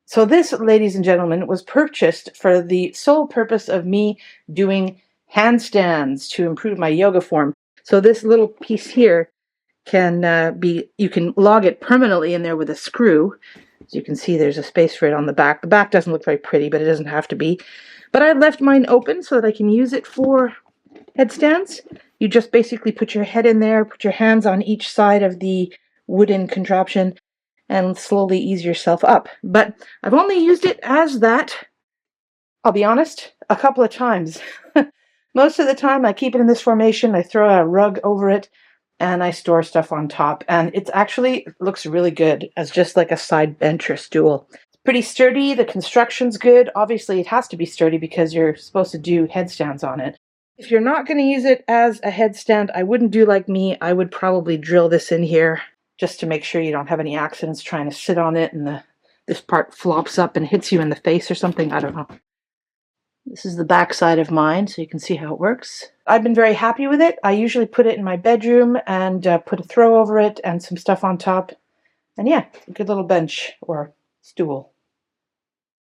So this, ladies and gentlemen, was purchased for the sole purpose of me doing handstands to improve my yoga form. So this little piece here can you can log it permanently in there with a screw. As you can see, there's a space for it on the back. The back doesn't look very pretty, but it doesn't have to be. But I left mine open so that I can use it for headstands. You just basically put your head in there, put your hands on each side of the wooden contraption, and slowly ease yourself up. But I've only used it as that, I'll be honest, a couple of times. Most of the time I keep it in this formation, I throw a rug over it, and I store stuff on top. And it actually looks really good as just like a side bench or stool. It's pretty sturdy, the construction's good. Obviously it has to be sturdy because you're supposed to do headstands on it. If you're not going to use it as a headstand, I wouldn't do like me. I would probably drill this in here just to make sure you don't have any accidents trying to sit on it and this part flops up and hits you in the face or something. I don't know. This is the back side of mine, so you can see how it works. I've been very happy with it. I usually put it in my bedroom and put a throw over it and some stuff on top. And yeah, a good little bench or stool.